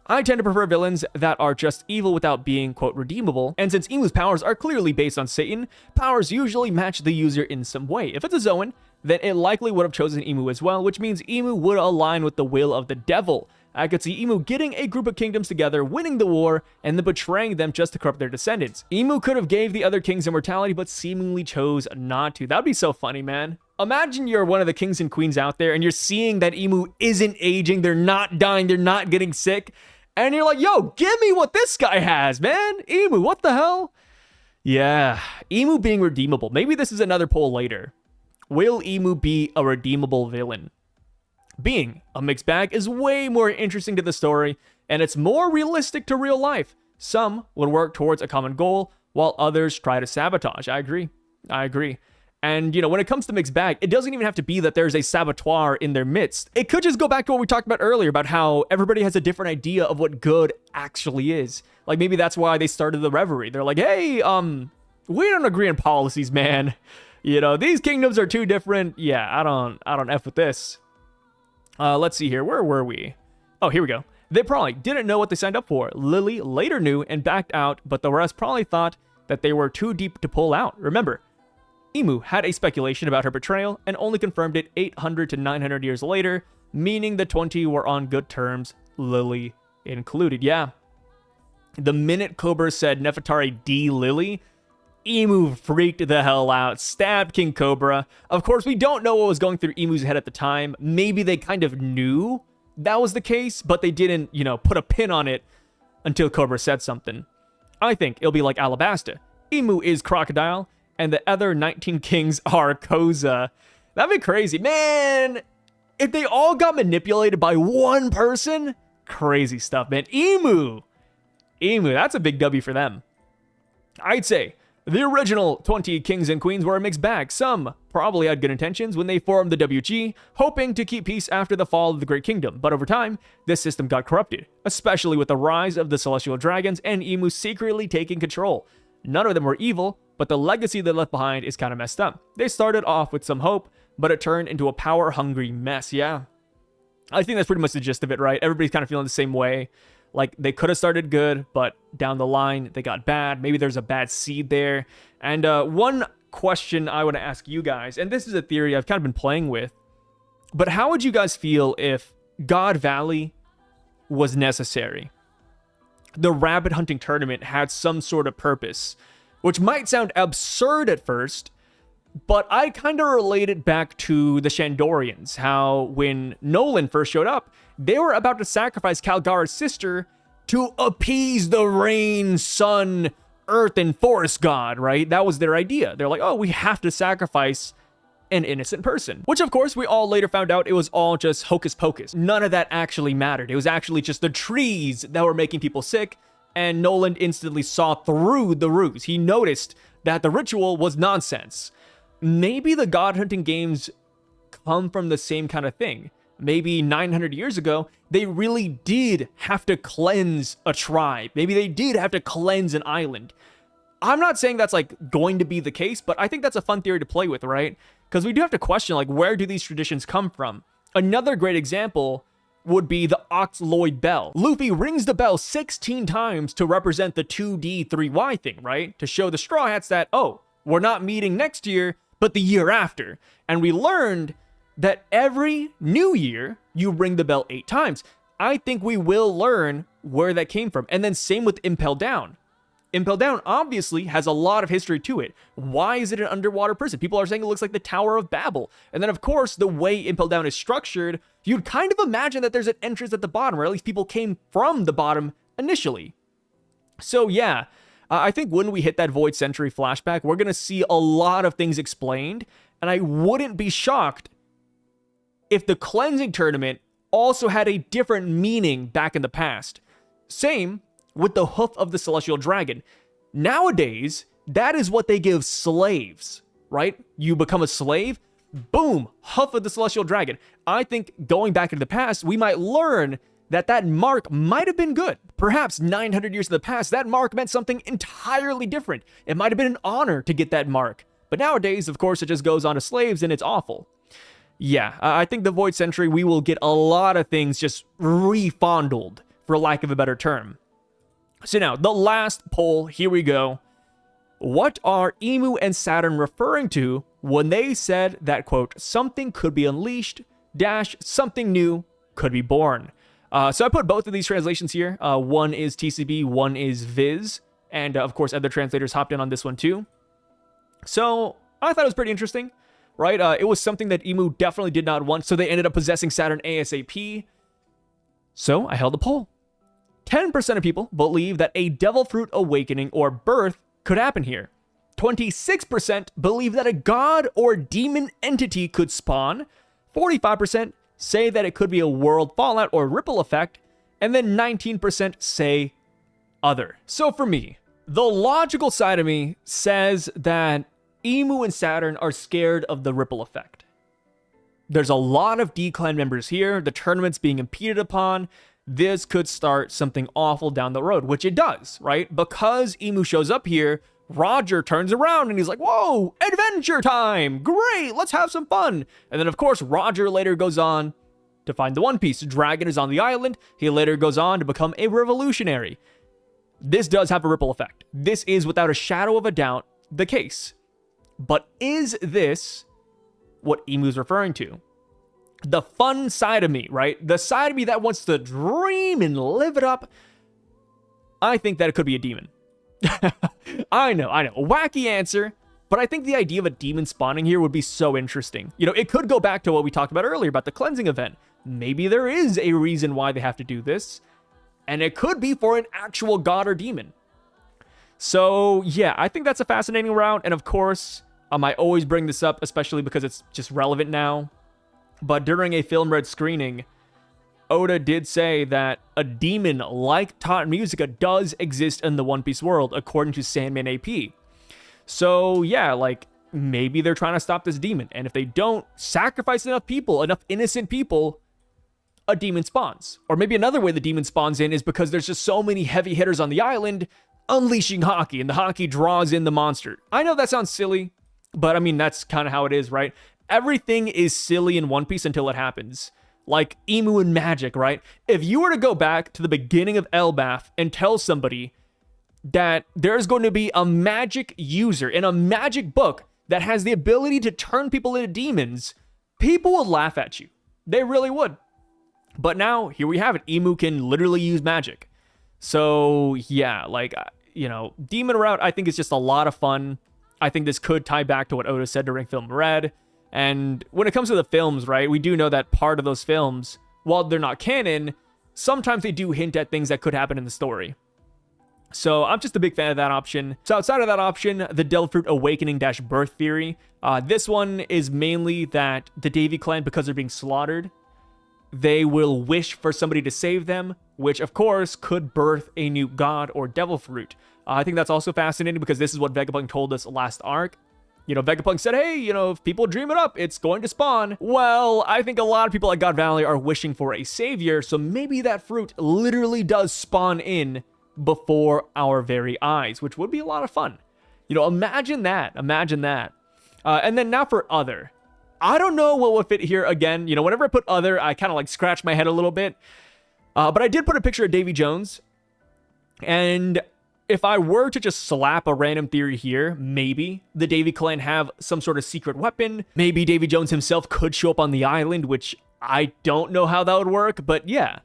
I tend to prefer villains that are just evil without being, quote, redeemable, and since Emu's powers are clearly based on Satan, powers usually match the user in some way. If it's a Zoan, then it likely would have chosen Emu as well, which means Emu would align with the will of the devil. I could see Emu getting a group of kingdoms together, winning the war, and then betraying them just to corrupt their descendants. Emu could have gave the other kings immortality, but seemingly chose not to. That'd be so funny, man. Imagine you're one of the kings and queens out there, and you're seeing that Emu isn't aging, they're not dying, they're not getting sick, and you're like, yo, give me what this guy has, man. Emu, what the hell? Yeah, Emu being redeemable. Maybe this is another poll later. Will Emu be a redeemable villain? Being a mixed bag is way more interesting to the story, and it's more realistic to real life. Some would work towards a common goal, while others try to sabotage. I agree. And, when it comes to mixed bag, it doesn't even have to be that there's a saboteur in their midst. It could just go back to what we talked about earlier, about how everybody has a different idea of what good actually is. Like, maybe that's why they started the Reverie. They're like, hey, we don't agree on policies, man. These kingdoms are too different. Yeah, I don't F with this. Let's see here. Where were we? Oh, here we go. They probably didn't know what they signed up for. Lily later knew and backed out, but the rest probably thought that they were too deep to pull out. Remember, Emu had a speculation about her betrayal and only confirmed it 800 to 900 years later, meaning the 20 were on good terms, Lily included. Yeah. The minute Cobra said Nefertari D Lily, Emu freaked the hell out, stabbed King Cobra. Of course, we don't know what was going through Emu's head at the time. Maybe they kind of knew that was the case, but they didn't, put a pin on it until Cobra said something. I think it'll be like Alabasta. Emu is Crocodile, and the other 19 kings are Koza. That'd be crazy. Man, if they all got manipulated by one person, crazy stuff, man. Emu, that's a big W for them. I'd say the original 20 kings and queens were a mixed bag. Some probably had good intentions when they formed the WG, hoping to keep peace after the fall of the Great Kingdom, but over time, this system got corrupted, especially with the rise of the Celestial Dragons and Emu secretly taking control. None of them were evil, but the legacy they left behind is kind of messed up. They started off with some hope, but it turned into a power-hungry mess, yeah. I think that's pretty much the gist of it, right? Everybody's kind of feeling the same way. Like, they could have started good, but down the line, they got bad. Maybe there's a bad seed there. And one question I want to ask you guys, and this is a theory I've kind of been playing with, but how would you guys feel if God Valley was necessary? The rabbit hunting tournament had some sort of purpose, which might sound absurd at first, but I kind of relate it back to the Shandorians, how when Nolan first showed up, they were about to sacrifice Kaldara's sister to appease the rain, sun, earth, and forest god, right? That was their idea. They're like, oh, we have to sacrifice an innocent person. Which, of course, we all later found out it was all just hocus pocus. None of that actually mattered. It was actually just the trees that were making people sick, and Nolan instantly saw through the ruse. He noticed that the ritual was nonsense. Maybe the god hunting games come from the same kind of thing. Maybe 900 years ago, they really did have to cleanse a tribe. Maybe they did have to cleanse an island. I'm not saying that's like going to be the case, but I think that's a fun theory to play with, right? Because we do have to question, like, where do these traditions come from? Another great example would be the Oxloid Bell. Luffy rings the bell 16 times to represent the 2D, 3Y thing, right? To show the Straw Hats that, oh, we're not meeting next year, but the year after. And we learned that every new year, you ring the bell 8 times. I think we will learn where that came from. And then same with Impel Down. Impel Down obviously has a lot of history to it. Why is it an underwater prison? People are saying it looks like the Tower of Babel. And then, of course, the way Impel Down is structured, you'd kind of imagine that there's an entrance at the bottom, or at least people came from the bottom initially. So yeah, I think when we hit that Void Century flashback, we're going to see a lot of things explained. And I wouldn't be shocked if the cleansing tournament also had a different meaning back in the past. Same with the hoof of the Celestial Dragon. Nowadays, that is what they give slaves, right? You become a slave, boom, hoof of the Celestial Dragon. I think going back into the past, we might learn that that mark might have been good. Perhaps 900 years in the past, that mark meant something entirely different. It might have been an honor to get that mark. But nowadays, of course, it just goes on to slaves and it's awful. Yeah, I think the Void Century, we will get a lot of things just refondled, for lack of a better term. So now, the last poll, here we go. What are Emu and Saturn referring to when they said that, quote, something could be unleashed, dash, something new could be born? So I put both of these translations here. One is TCB, one is Viz. And of course, other translators hopped in on this one too. So I thought it was pretty interesting, right? It was something that Emu definitely did not want, so they ended up possessing Saturn ASAP. So I held a poll. 10% of people believe that a devil fruit awakening or birth could happen here. 26% believe that a god or demon entity could spawn. 45% say that it could be a world fallout or ripple effect. And then 19% say other. So for me, the logical side of me says that Emu and Saturn are scared of the ripple effect. There's a lot of D-Clan members here. The tournament's being impeded upon. This could start something awful down the road, which it does, right? Because Emu shows up here, Roger turns around and he's like, whoa, adventure time! Great, let's have some fun! And then, of course, Roger later goes on to find the One Piece. Dragon is on the island. He later goes on to become a revolutionary. This does have a ripple effect. This is, without a shadow of a doubt, the case. But is this what Emu's referring to? The fun side of me, right? The side of me that wants to dream and live it up. I think that it could be a demon. I know. A wacky answer, but I think the idea of a demon spawning here would be so interesting. You know, it could go back to what we talked about earlier about the cleansing event. Maybe there is a reason why they have to do this, and it could be for an actual god or demon. So yeah, I think that's a fascinating route. And of course, I always bring this up, especially because it's just relevant now. But during a Film Red screening, Oda did say that a demon like Tot Musica does exist in the One Piece world, according to Sandman AP. So yeah, like, maybe they're trying to stop this demon. And if they don't sacrifice enough people, enough innocent people, a demon spawns. Or maybe another way the demon spawns in is because there's just so many heavy hitters on the island unleashing Haki, and the Haki draws in the monster. I know that sounds silly, but I mean, that's kind of how it is, right? Everything is silly in One Piece until it happens. Like Emu and magic, right? If you were to go back to the beginning of Elbaf and tell somebody that there's going to be a magic user in a magic book that has the ability to turn people into demons, people would laugh at you. They really would. But now, here we have it. Emu can literally use magic. So, yeah, like, you know, Demon Route, I think, is just a lot of fun. I think this could tie back to what Oda said during Film Red. And when it comes to the films, right, we do know that part of those films, while they're not canon, sometimes they do hint at things that could happen in the story. So I'm just a big fan of that option. So outside of that option, the Devil Fruit Awakening-Birth Theory. This one is mainly that the Davy Clan, because they're being slaughtered, they will wish for somebody to save them, which of course could birth a new god or devil fruit. I think that's also fascinating because this is what Vegapunk told us last arc. You know, Vegapunk said, hey, you know, if people dream it up, it's going to spawn. Well, I think a lot of people at God Valley are wishing for a savior, so maybe that fruit literally does spawn in before our very eyes, which would be a lot of fun. You know, imagine that. Imagine that. And then now for other. I don't know what will fit here again. You know, whenever I put other, I kind of like scratch my head a little bit. But I did put a picture of Davy Jones. And if I were to just slap a random theory here, maybe the Davy Clan have some sort of secret weapon. Maybe Davy Jones himself could show up on the island, which I don't know how that would work. But yeah,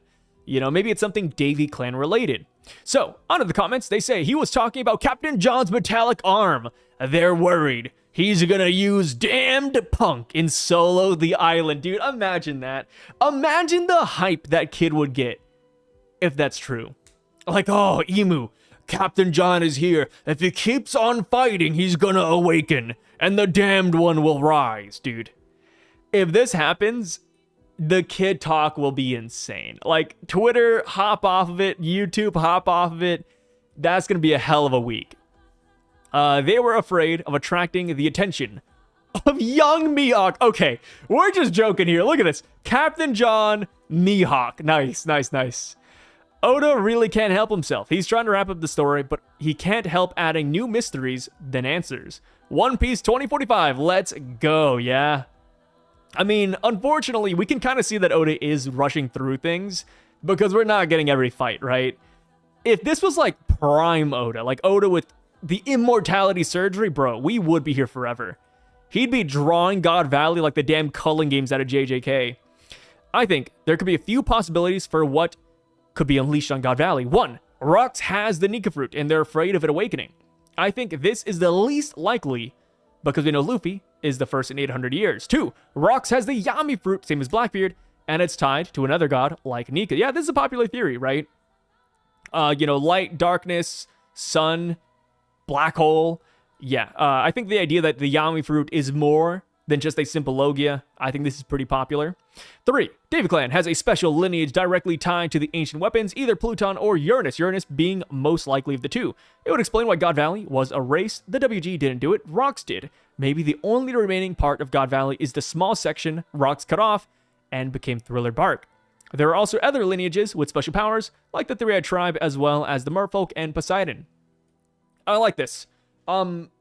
you know, maybe it's something Davy Clan related. So, onto the comments. They say he was talking about Captain John's metallic arm. They're worried he's gonna use damned punk in Solo the Island. Dude, imagine that. Imagine the hype that kid would get if that's true. Like, oh, Emu, Captain John is here. If he keeps on fighting, he's gonna awaken, and the damned one will rise, dude. If this happens, the kid talk will be insane. Like, Twitter, hop off of it. YouTube, hop off of it. That's gonna be a hell of a week. They were afraid of attracting the attention of young Mihawk. Okay, we're just joking here. Look at this. Captain John Mihawk. Nice, nice, nice. Oda really can't help himself. He's trying to wrap up the story, but he can't help adding new mysteries than answers. One Piece 2045, let's go, yeah? I mean, unfortunately, we can kind of see that Oda is rushing through things because we're not getting every fight, right? If this was like prime Oda, like Oda with the immortality surgery, bro, we would be here forever. He'd be drawing God Valley like the damn culling games out of JJK. I think there could be a few possibilities for what could be unleashed on God Valley. 1, Rocks has the Nika fruit and they're afraid of it awakening. I think this is the least likely because we know Luffy is the first in 800 years. 2, Rocks has the Yami fruit, same as Blackbeard, and it's tied to another god like Nika. Yeah, this is a popular theory, right? You know, light, darkness, sun, black hole. Yeah, I think the idea that the Yami fruit is more than just a simple Logia, I think this is pretty popular. 3, Davy Clan has a special lineage directly tied to the ancient weapons, either Pluton or Uranus, Uranus being most likely of the two. It would explain why God Valley was erased. The WG didn't do it, Rocks did. Maybe the only remaining part of God Valley is the small section Rocks cut off and became Thriller Bark. There are also other lineages with special powers, like the Three-Eyed Tribe, as well as the Merfolk and Poseidon. I like this.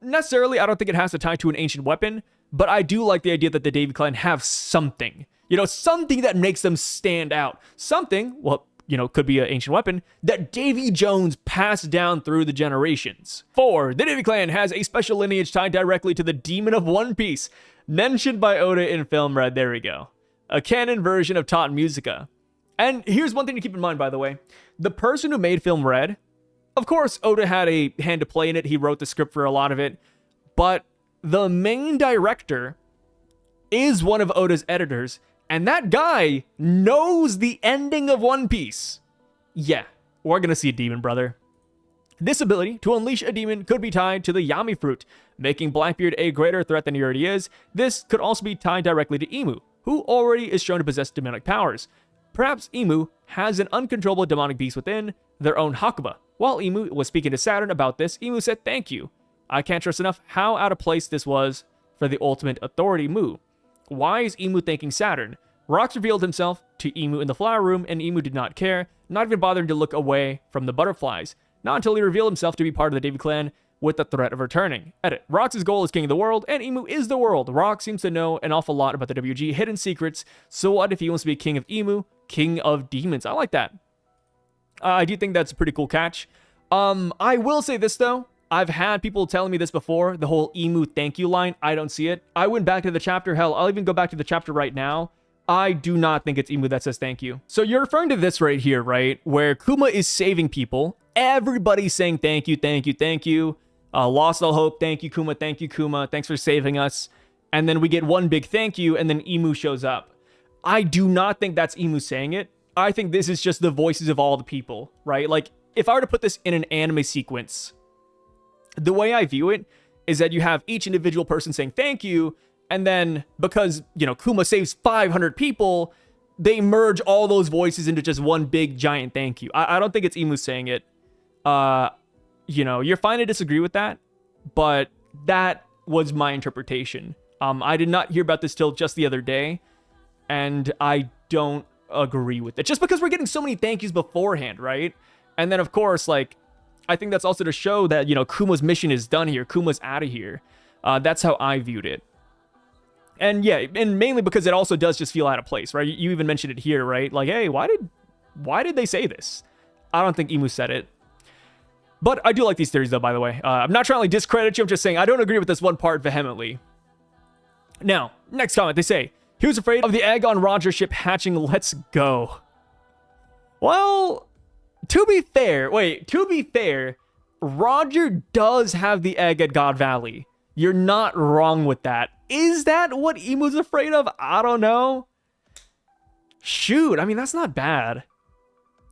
Necessarily, I don't think it has to tie to an ancient weapon, but I do like the idea that the Davy Clan have something. You know, something that makes them stand out. Something, well, you know, could be an ancient weapon, that Davy Jones passed down through the generations. 4, the Davy Clan has a special lineage tied directly to the Demon of One Piece, mentioned by Oda in Film Red. There we go. A canon version of Tot Musica. And here's one thing to keep in mind, by the way. The person who made Film Red, of course, Oda had a hand to play in it. He wrote the script for a lot of it. But the main director is one of Oda's editors. And that guy knows the ending of One Piece. Yeah, we're going to see a demon, brother. This ability to unleash a demon could be tied to the Yami fruit, making Blackbeard a greater threat than he already is. This could also be tied directly to Emu, who already is shown to possess demonic powers. Perhaps Emu has an uncontrollable demonic beast within, their own Hakuba. While Emu was speaking to Saturn about this, Emu said thank you. I can't stress enough how out of place this was for the ultimate authority Mu. Why is Emu thanking Saturn? Rocks revealed himself to Emu in the flower room, and Emu did not care, not even bothering to look away from the butterflies. Not until he revealed himself to be part of the Davy clan with the threat of returning. Edit. Rocks' goal is king of the world, and Emu is the world. Rock seems to know an awful lot about the WG hidden secrets, so what if he wants to be king of Emu, king of demons? I like that. I do think that's a pretty cool catch. I will say this, though. I've had people telling me this before, the whole Emu thank you line. I don't see it. I went back to the chapter. Hell, I'll even go back to the chapter right now. I do not think it's Emu that says thank you. So you're referring to this right here, right? Where Kuma is saving people. Everybody's saying thank you, thank you, thank you. Lost all hope. Thank you, Kuma. Thank you, Kuma. Thanks for saving us. And then we get one big thank you, and then Emu shows up. I do not think that's Emu saying it. I think this is just the voices of all the people, right? Like, if I were to put this in an anime sequence, the way I view it is that you have each individual person saying thank you, and then because, you know, Kuma saves 500 people, they merge all those voices into just one big giant thank you. I don't think it's Emu saying it. You know, you're fine to disagree with that, but that was my interpretation. I did not hear about this till just the other day, and I don't agree with it. Just because we're getting so many thank yous beforehand, right? And then, of course, like, I think that's also to show that, you know, Kuma's mission is done here. Kuma's out of here. That's how I viewed it. And yeah, and mainly because it also does just feel out of place, right? You even mentioned it here, right? Like, hey, why did they say this? I don't think Emu said it. But I do like these theories, though, by the way. I'm not trying to discredit you. I'm just saying I don't agree with this one part vehemently. Now, next comment. They say, he was afraid of the egg on Roger's ship hatching. Let's go. Well, to be fair, Roger does have the egg at God Valley. You're not wrong with that. Is that what Emu's afraid of? I don't know. Shoot, I mean, that's not bad.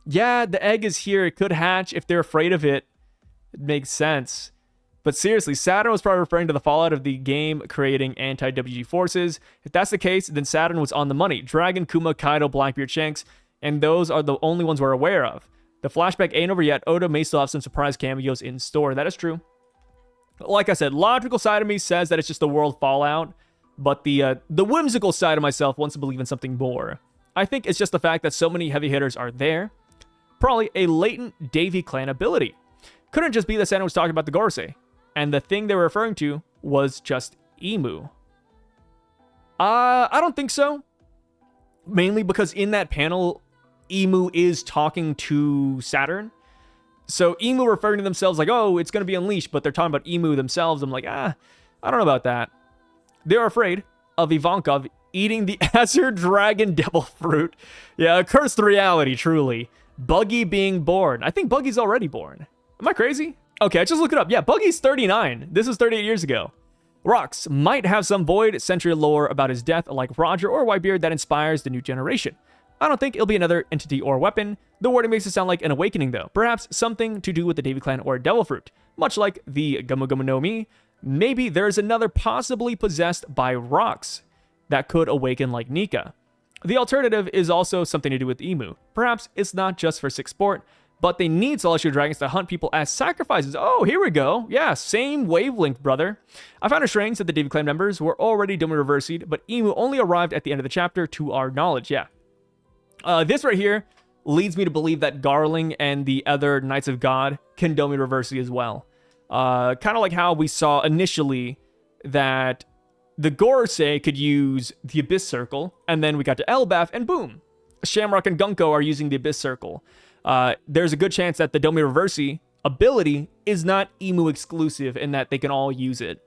Yeah, the egg is here. It could hatch. If they're afraid of it, it makes sense. But seriously, Saturn was probably referring to the fallout of the game creating anti-WG forces. If that's the case, then Saturn was on the money. Dragon, Kuma, Kaido, Blackbeard, Shanks, and those are the only ones we're aware of. The flashback ain't over yet. Oda may still have some surprise cameos in store. That is true. Like I said, logical side of me says that it's just the world fallout, but the whimsical side of myself wants to believe in something more. I think it's just the fact that so many heavy hitters are there. Probably a latent Davy clan ability. Couldn't just be that Santa was talking about the Gorosei, and the thing they were referring to was just Emu. I don't think so. Mainly because in that panel, Emu is talking to Saturn. So Emu referring to themselves like, oh, it's going to be unleashed, but they're talking about Emu themselves. I'm like, I don't know about that. They're afraid of Ivankov eating the Azure Dragon Devil Fruit. Yeah, a cursed reality, truly. Buggy being born. I think Buggy's already born. Am I crazy? Okay, I just looked it up. Yeah, Buggy's 39. This was 38 years ago. Rocks might have some void century lore about his death like Roger or Whitebeard that inspires the new generation. I don't think it'll be another entity or weapon. The wording makes it sound like an awakening, though. Perhaps something to do with the Davy Clan or Devil Fruit. Much like the Gumu Gumu no Mi, maybe there's another possibly possessed by Rocks that could awaken like Nika. The alternative is also something to do with Emu. Perhaps it's not just for sick sport, but they need celestial dragons to hunt people as sacrifices. Oh, here we go. Yeah, same wavelength, brother. I found it strange that the Davy Clan members were already Domi Reversi'd, but Emu only arrived at the end of the chapter to our knowledge. Yeah. This right here leads me to believe that Garling and the other Knights of God can Domi Reversi as well. Kind of like how we saw initially that the Gorosei could use the Abyss Circle, and then we got to Elbaf, and boom, Shamrock and Gunko are using the Abyss Circle. There's a good chance that the Domi Reversi ability is not Emu exclusive and that they can all use it.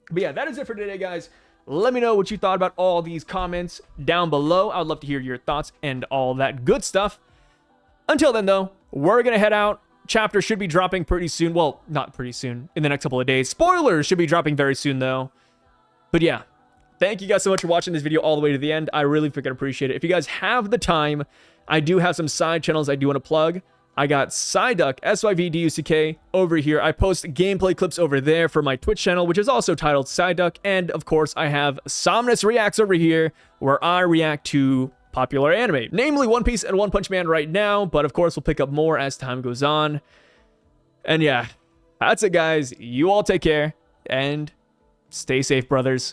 But yeah, that is it for today, guys. Let me know what you thought about all these comments down below. I would love to hear your thoughts and all that good stuff. Until then, though, we're going to head out. Chapter should be dropping pretty soon. Well, not pretty soon. In the next couple of days. Spoilers should be dropping very soon, though. But yeah, thank you guys so much for watching this video all the way to the end. I really freaking appreciate it. If you guys have the time, I do have some side channels I do want to plug. I got Syvduck, Syvduck, over here. I post gameplay clips over there for my Twitch channel, which is also titled Syvduck. And of course, I have Somnus Reacts over here, where I react to popular anime, namely One Piece and One Punch Man right now. But of course, we'll pick up more as time goes on. And yeah, that's it, guys. You all take care and stay safe, brothers.